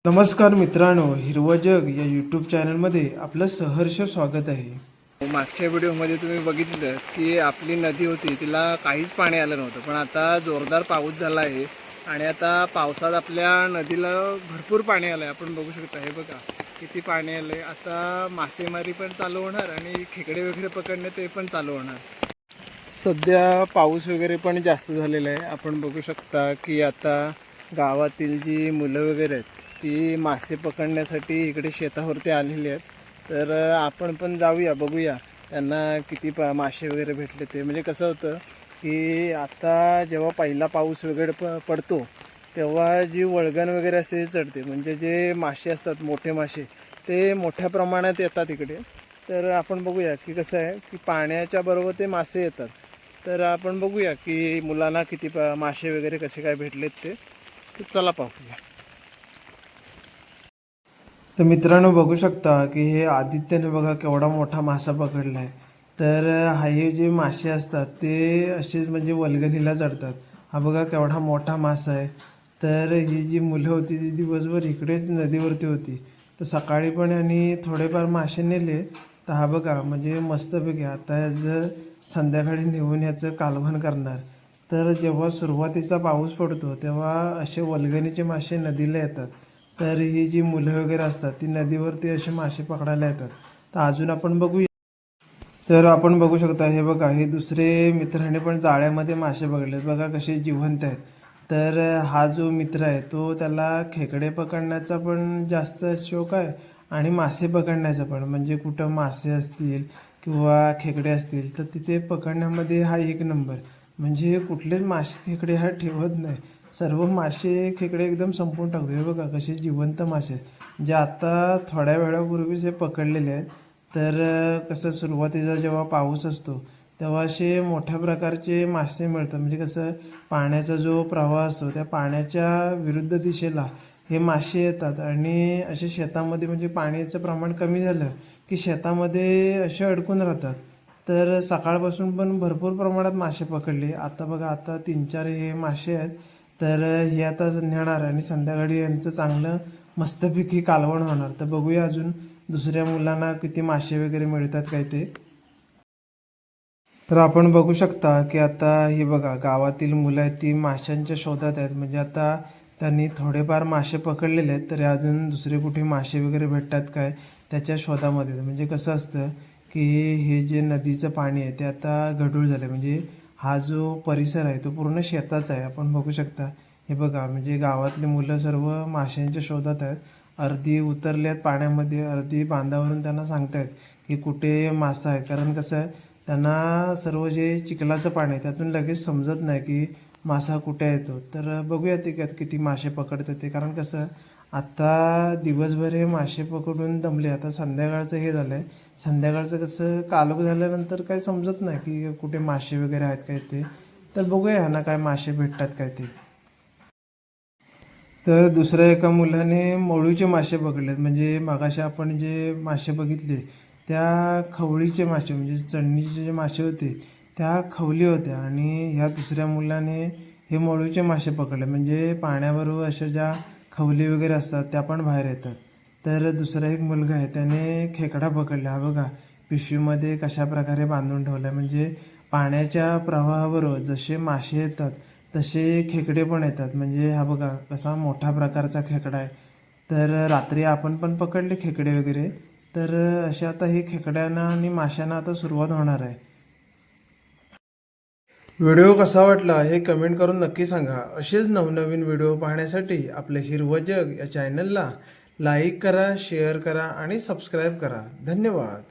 नमस्कार मित्रांनो, हिरवं जग या यूट्यूब चॅनलमध्ये आपलं सहर्ष स्वागत आहे। मागच्या व्हिडिओमध्ये तुम्ही बघितलं की आपली नदी होती तिला काहीच पाणी आलं नव्हतं, पण आता जोरदार पाऊस झाला आहे आणि आता पावसात आपल्या नदीला भरपूर पाणी आलं आहे। आपण बघू शकता, हे बघा किती पाणी आलं आहे। आता मासेमारी पण चालू होणार आणि खेकडे वगैरे पकडणे ते पण चालू होणार। सध्या पाऊस वगैरे पण जास्त झालेला आहे। आपण बघू शकता की आता गावातील जी मुलं वगैरे आहेत ती मासे पकडण्यासाठी इकडे शेतावरती आलेली आहेत। तर आपण पण जाऊया, बघूया त्यांना किती मासे वगैरे भेटले ते। म्हणजे कसं होतं की आता जेव्हा पहिला पाऊस वगैरे पडतो तेव्हा जी वळगण वगैरे असते ते चढते, म्हणजे जे मासे असतात मोठे मासे ते मोठ्या प्रमाणात येतात इकडे। तर आपण बघूया की कसं आहे की पाण्याच्या बरोबर ते मासे येतात। तर आपण बघूया की मुलांना किती मासे वगैरे कसे काय भेटलेत ते। तर चला पाहूया। तर मित्रांनो बघू शकता की हे आदित्यने बघा केवढा मोठा मासा पकडला आहे। तर हे जे मासे असतात ते असेच म्हणजे वल्गणीला चढतात। हा बघा केवढा मोठा मासा आहे। तर ही जी मुलं होती ती दिवसभर इकडेच नदीवरती होती। तर सकाळी पण आणि थोडेफार मासे नेले। तर हा बघा म्हणजे मस्तपैकी आता याचं संध्याकाळी नेऊन याचं कालवण करणार। तर जेव्हा सुरुवातीचा पाऊस पडतो तेव्हा असे वल्गणीचे मासे नदीला येतात। तर ही जी मुलं वगैरे असतात ती नदीवरती असे मासे पकडायला येतात। तर अजून आपण बघूया, तर आपण बघू शकता हे बघा हे दुसरे मित्राने पण जाळ्यामध्ये मासे पकडलेत, बघा कसे जिवंत आहेत। तर हा जो मित्र आहे तो त्याला खेकडे पकडण्याचा पण जास्त शौक आहे आणि मासे पकडण्याचा पण, म्हणजे कुठं मासे असतील किंवा खेकडे असतील तर तिथे पकडण्यामध्ये हा एक नंबर। म्हणजे कुठलेच मासे खेकडे हा ठेवत नाही, सर्व मासे खेकडे एकदम संपवून टाकतो। हे बघा कसे जिवंत मासे आहेत जे आता थोड्या वेळापूर्वीच हे पकडलेले आहेत। तर कसं सुरुवातीचा जेव्हा पाऊस असतो तेव्हा असे मोठ्या प्रकारचे मासे मिळतात, म्हणजे कसं पाण्याचा जो प्रवाह असतो त्या पाण्याच्या विरुद्ध दिशेला हे मासे येतात आणि असे शेतामध्ये म्हणजे पाण्याचं प्रमाण कमी झालं की शेतामध्ये असे अडकून राहतात। तर सकाळपासून पण भरपूर प्रमाणात मासे पकडले। आता बघा आता 3-4 हे मासे आहेत। तर हे आता नेणार आणि संध्याकाळी यांचं चांगलं मस्तपैकी कालवण होणार। तर बघूया अजून दुसऱ्या मुलांना किती मासे वगैरे मिळतात काय ते। तर आपण बघू शकता की आता हे बघा गावातील मुलं आहेत ती माशांच्या शोधात आहेत। म्हणजे आता त्यांनी थोडेफार मासे पकडलेले आहेत, तरी अजून दुसरे कुठे मासे वगैरे भेटतात काय त्याच्या शोधामध्ये। म्हणजे कसं असतं की हे जे नदीचं पाणी आहे ते आता गढूळ झालं, म्हणजे हा जो परिसर आहे तो पूर्ण शेताचा आहे। आपण बघू शकता हे बघा म्हणजे गावातली मुलं सर्व माशांच्या शोधात आहेत। अर्धी उतरली आहेत पाण्यामध्ये, अर्धी बांधावरून त्यांना सांगतायत की कुठे मासा आहे। कारण कसं आहे त्यांना सर्व जे चिखलाचं पाणी आहे त्यातून लगेच समजत नाही की मासा कुठे येतो। तर बघूया ते किती मासे पकडतात ते, कारण कसं आता दिवसभर हे मासे पकडून दमले, आता संध्याकाळचं हे झालं आहे। संध्याकाळचं कसं कालवं झाल्यानंतर काही समजत नाही की कुठे मासे वगैरे आहेत काय ते। तर बघूया ह्यांना काय मासे भेटतात काय ते। तर दुसऱ्या एका मुलाने मळूचे मासे पकडलेत, म्हणजे मगाशी आपण जे मासे बघितले त्या खवळीचे मासे, म्हणजे चढणीचे जे मासे होते त्या खवली होत्या आणि ह्या दुसऱ्या मुलाने हे मळूचे मासे पकडले, म्हणजे पाण्याबरोबर अशा ज्या खवली वगैरे असतात त्या पण बाहेर येतात। तर दुसरा एक मुलगा आहे त्याने खेकडा पकडला, हा बघा पिशवीमध्ये कशा प्रकारे बांधून ठेवला, म्हणजे पाण्याच्या प्रवाहाबरोबर जसे मासे येतात तसे खेकडे पण येतात। म्हणजे हा बघा कसा मोठा प्रकारचा खेकडा आहे। तर रात्री आपण पण पकडले खेकडे वगैरे। तर असे आता हे खेकड्यांना आणि माशांना आता सुरुवात होणार आहे। व्हिडिओ कसा वाटला हे कमेंट करून नक्की सांगा। असेच नवनवीन व्हिडिओ पाहण्यासाठी आपले हिरवं जग या चॅनलला लाईक करा, शेअर करा आणि सबस्क्राईब करा। धन्यवाद।